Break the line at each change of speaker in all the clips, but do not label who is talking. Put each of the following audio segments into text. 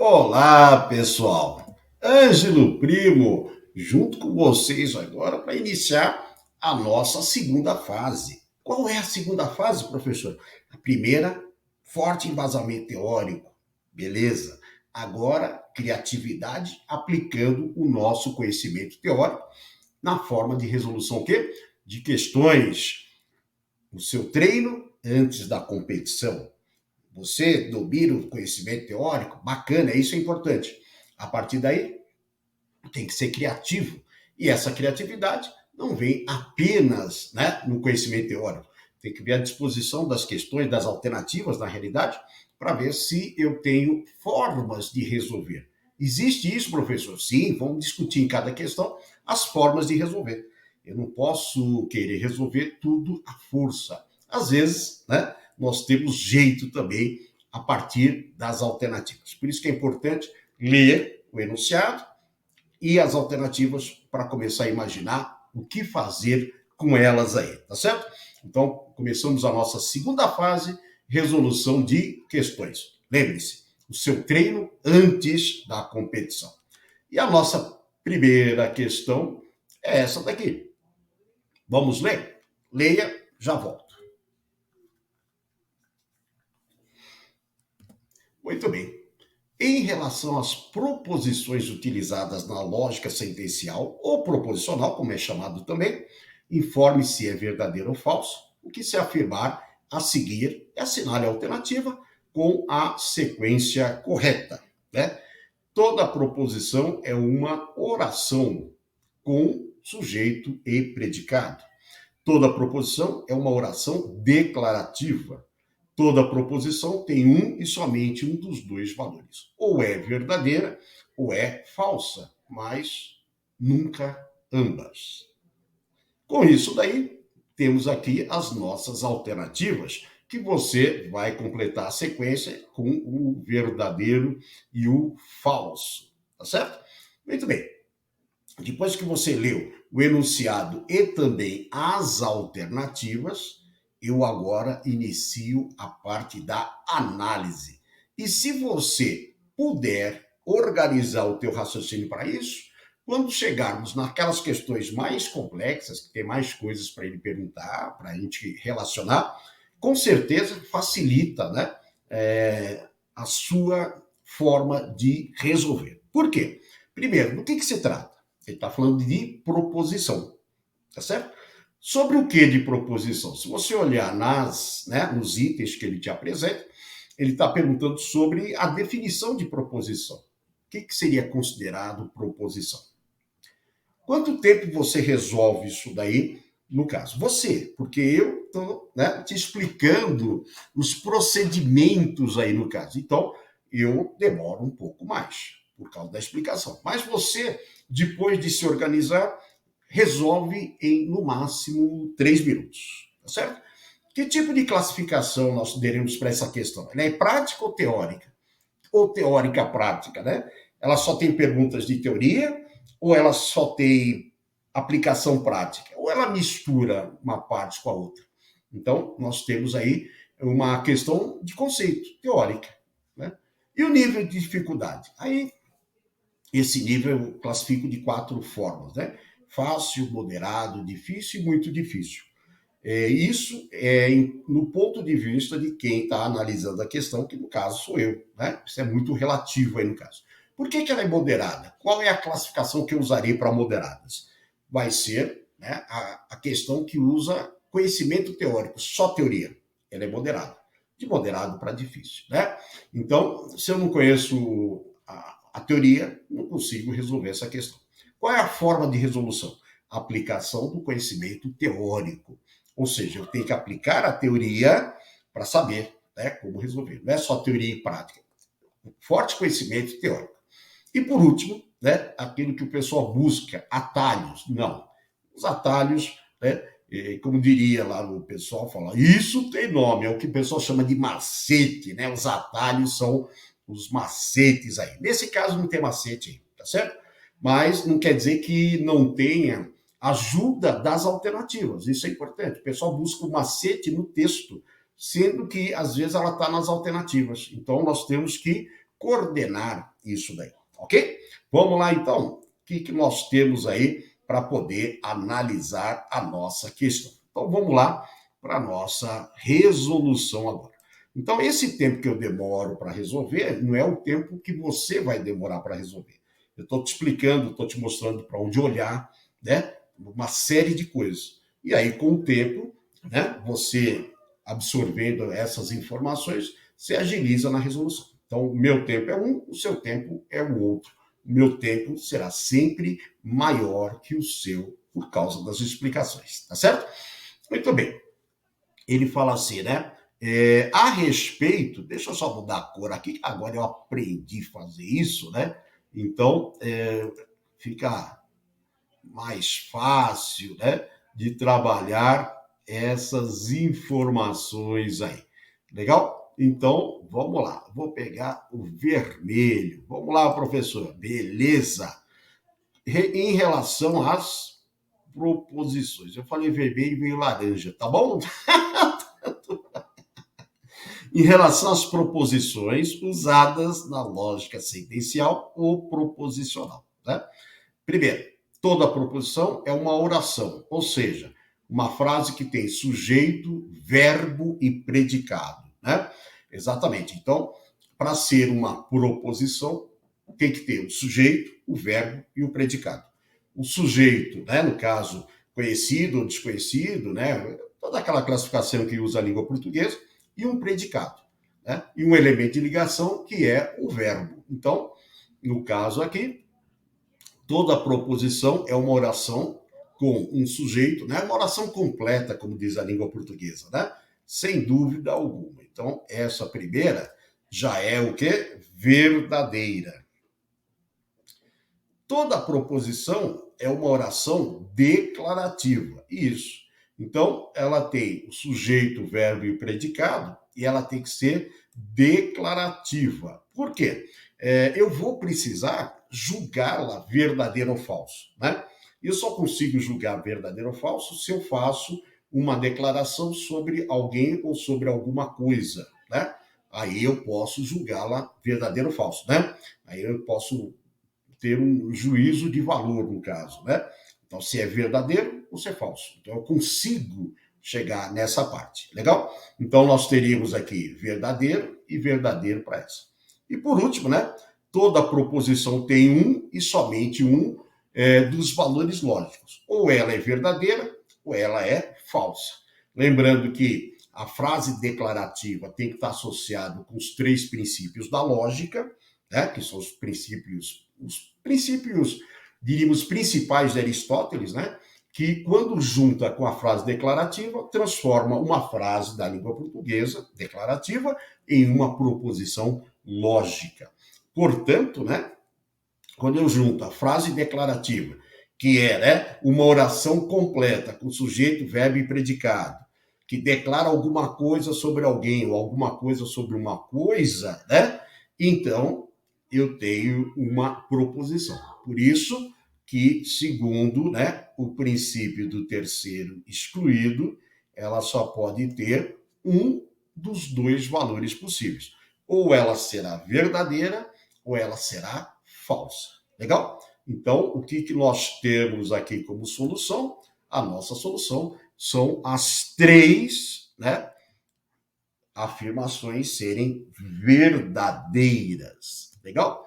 Olá, pessoal! Ângelo Primo, junto com vocês agora para iniciar a nossa segunda fase. Qual é a segunda fase, professor? A primeira, forte embasamento teórico. Beleza. Agora, criatividade aplicando o nosso conhecimento teórico na forma de resolução o quê? De questões. O seu treino antes da competição. Você domina o conhecimento teórico, bacana, isso é importante. A partir daí, tem que ser criativo. E essa criatividade não vem apenas, né, no conhecimento teórico. Tem que ver a disposição das questões, das alternativas, na realidade, para ver se eu tenho formas de resolver. Existe isso, professor? Sim, vamos discutir em cada questão as formas de resolver. Eu não posso querer resolver tudo à força. Às vezes, né, nós temos jeito também a partir das alternativas. Por isso que é importante ler o enunciado e as alternativas para começar a imaginar o que fazer com elas aí, tá certo? Então, começamos a nossa segunda fase, resolução de questões. Lembre-se, o seu treino antes da competição. E a nossa primeira questão é essa daqui. Vamos ler? Leia, já volto. Muito bem. Em relação às proposições utilizadas na lógica sentencial ou proposicional, como é chamado também, informe se é verdadeiro ou falso. O que se afirmar a seguir, assinale a alternativa com a sequência correta, né? Toda proposição é uma oração com sujeito e predicado. Toda proposição é uma oração declarativa. Toda proposição tem um e somente um dos dois valores. Ou é verdadeira ou é falsa, mas nunca ambas. Com isso daí, temos aqui as nossas alternativas, que você vai completar a sequência com o verdadeiro e o falso, tá certo? Muito bem. Depois que você leu o enunciado e também as alternativas, eu agora inicio a parte da análise. E se você puder organizar o teu raciocínio para isso, quando chegarmos naquelas questões mais complexas, que tem mais coisas para ele perguntar, para a gente relacionar, com certeza facilita, né, a sua forma de resolver. Por quê? Primeiro, do que se trata? Ele está falando de proposição, tá certo? Sobre o que de proposição? Se você olhar nos itens que ele te apresenta, ele está perguntando sobre a definição de proposição. O que seria considerado proposição? Quanto tempo você resolve isso daí, no caso? Você, porque eu estou, né, te explicando os procedimentos aí no caso. Então, eu demoro um pouco mais, por causa da explicação. Mas você, depois de se organizar, resolve em, no máximo, 3 minutos, tá certo? Que tipo de classificação nós daremos para essa questão? Ela é prática ou teórica? Ou teórica prática, né? Ela só tem perguntas de teoria ou ela só tem aplicação prática? Ou ela mistura uma parte com a outra? Então, nós temos aí uma questão de conceito, teórica, né? E o nível de dificuldade? Aí, esse nível eu classifico de 4 formas, né? Fácil, moderado, difícil e muito difícil. Isso é no ponto de vista de quem está analisando a questão, que no caso sou eu, né? Isso é muito relativo aí no caso. Por que ela é moderada? Qual é a classificação que eu usarei para moderadas? Vai ser, né, a questão que usa conhecimento teórico, só teoria. Ela é moderada. De moderado para difícil, né? Então, se eu não conheço a teoria, não consigo resolver essa questão. Qual é a forma de resolução? Aplicação do conhecimento teórico. Ou seja, eu tenho que aplicar a teoria para saber, né, como resolver. Não é só teoria e prática. Forte conhecimento teórico. E por último, né, aquilo que o pessoal busca, atalhos. Não. Os atalhos, né, como diria lá o pessoal, fala, isso tem nome, é o que o pessoal chama de macete, né? Os atalhos são os macetes aí. Nesse caso não tem macete, tá certo? Mas não quer dizer que não tenha ajuda das alternativas. Isso é importante. O pessoal busca o macete no texto, sendo que às vezes ela está nas alternativas. Então nós temos que coordenar isso daí, ok? Vamos lá, então. O que nós temos aí para poder analisar a nossa questão? Então, vamos lá para a nossa resolução agora. Então, esse tempo que eu demoro para resolver não é o tempo que você vai demorar para resolver. Eu estou te explicando, estou te mostrando para onde olhar, né? Uma série de coisas. E aí, com o tempo, né? Você absorvendo essas informações, você agiliza na resolução. Então, o meu tempo é um, o seu tempo é o outro. O meu tempo será sempre maior que o seu por causa das explicações, tá certo? Muito bem. Ele fala assim, né? A respeito, deixa eu só mudar a cor aqui, agora eu aprendi a fazer isso, né? Então, fica mais fácil, né, de trabalhar essas informações aí. Legal? Então, vamos lá. Vou pegar o vermelho. Vamos lá, professor. Beleza. Em relação às proposições. Eu falei vermelho e veio laranja, tá bom? Em relação às proposições usadas na lógica sentencial ou proposicional, né? Primeiro, toda proposição é uma oração, ou seja, uma frase que tem sujeito, verbo e predicado, né? Exatamente. Então, para ser uma proposição, tem que ter o sujeito, o verbo e o predicado. O sujeito, né, no caso, conhecido ou desconhecido, né, toda aquela classificação que usa a língua portuguesa, e um predicado, né? E um elemento de ligação que é o verbo. Então, no caso aqui, toda proposição é uma oração com um sujeito, né? Uma oração completa, como diz a língua portuguesa, né? Sem dúvida alguma. Então, essa primeira já é o quê? Verdadeira. Toda proposição é uma oração declarativa. Isso. Então, ela tem o sujeito, o verbo e o predicado, e ela tem que ser declarativa. Por quê? Eu vou precisar julgá-la verdadeira ou falso, né? Eu só consigo julgar verdadeiro ou falso se eu faço uma declaração sobre alguém ou sobre alguma coisa, né? Aí eu posso julgá-la verdadeiro ou falso, né? Aí eu posso ter um juízo de valor, no caso, né? Então, se é verdadeiro ou se é falso. Então, eu consigo chegar nessa parte. Legal? Então, nós teríamos aqui verdadeiro e verdadeiro para essa. E por último, né? Toda proposição tem um e somente um dos valores lógicos. Ou ela é verdadeira ou ela é falsa. Lembrando que a frase declarativa tem que estar associada com os três princípios da lógica, né? Que são os princípios, diríamos, principais de Aristóteles, né? Que quando junta com a frase declarativa, transforma uma frase da língua portuguesa, declarativa, em uma proposição lógica. Portanto, né, quando eu junto a frase declarativa, que é, né, uma oração completa, com sujeito, verbo e predicado, que declara alguma coisa sobre alguém ou alguma coisa sobre uma coisa, né, então eu tenho uma proposição. Por isso que, segundo, né, o princípio do terceiro excluído, ela só pode ter um dos dois valores possíveis. Ou ela será verdadeira, ou ela será falsa. Legal? Então, o que nós temos aqui como solução? A nossa solução são as três, né, afirmações serem verdadeiras. Legal?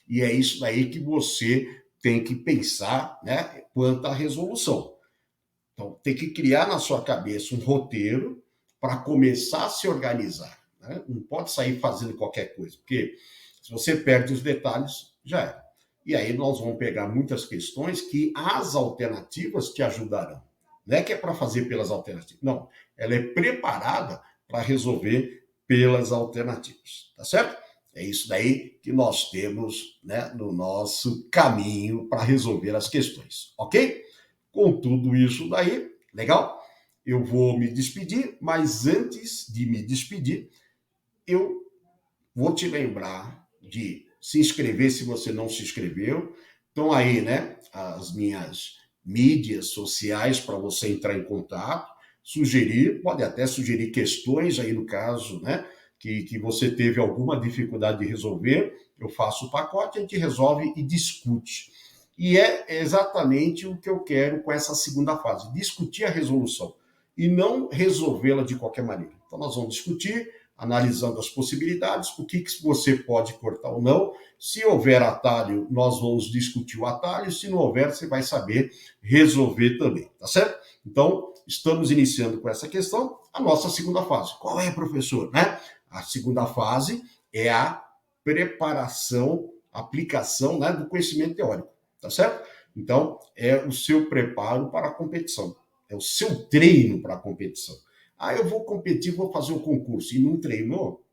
E é isso daí que você tem que pensar, né, quanto à resolução. Então, tem que criar na sua cabeça um roteiro para começar a se organizar. Né? Não pode sair fazendo qualquer coisa, porque se você perde os detalhes, já era. E aí nós vamos pegar muitas questões que as alternativas te ajudarão. Não é que é para fazer pelas alternativas. Não, ela é preparada para resolver pelas alternativas. Tá certo? É isso daí que nós temos, né, no nosso caminho para resolver as questões. Ok? Com tudo isso daí, legal? Eu vou me despedir, mas antes de me despedir, eu vou te lembrar de se inscrever se você não se inscreveu. Estão aí, né, as minhas mídias sociais para você entrar em contato, sugerir, pode até sugerir questões aí no caso, né, que você teve alguma dificuldade de resolver. eu faço o pacote, a gente resolve e discute. E é exatamente o que eu quero com essa segunda fase, discutir a resolução e não resolvê-la de qualquer maneira. Então, nós vamos discutir, analisando as possibilidades, o que você pode cortar ou não. Se houver atalho, nós vamos discutir o atalho. Se não houver, você vai saber resolver também, tá certo? Então, estamos iniciando com essa questão, a nossa segunda fase. Qual é, professor? Né? A segunda fase é a preparação, aplicação, né, do conhecimento teórico, tá certo? Então, é o seu preparo para a competição, é o seu treino para a competição. Ah, eu vou competir, vou fazer um concurso e não treinou?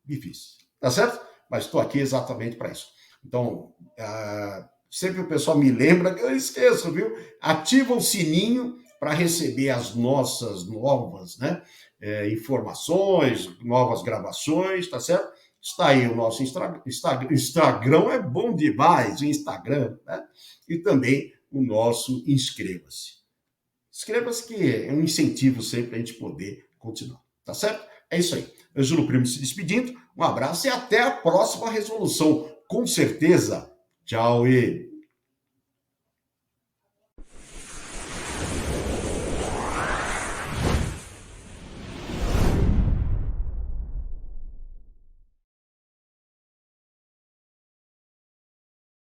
Difícil, tá certo? Mas estou aqui exatamente para isso. Então, sempre o pessoal me lembra, eu esqueço, viu? Ativa o sininho para receber as nossas novas, né, informações, novas gravações, tá certo? Está aí o nosso Instagram, é bom demais, o Instagram, né? E também o nosso Inscreva-se. Inscreva-se que é um incentivo sempre para a gente poder continuar, tá certo? É isso aí. Ângelo Primo se despedindo, um abraço e até a próxima resolução. Com certeza. Tchau e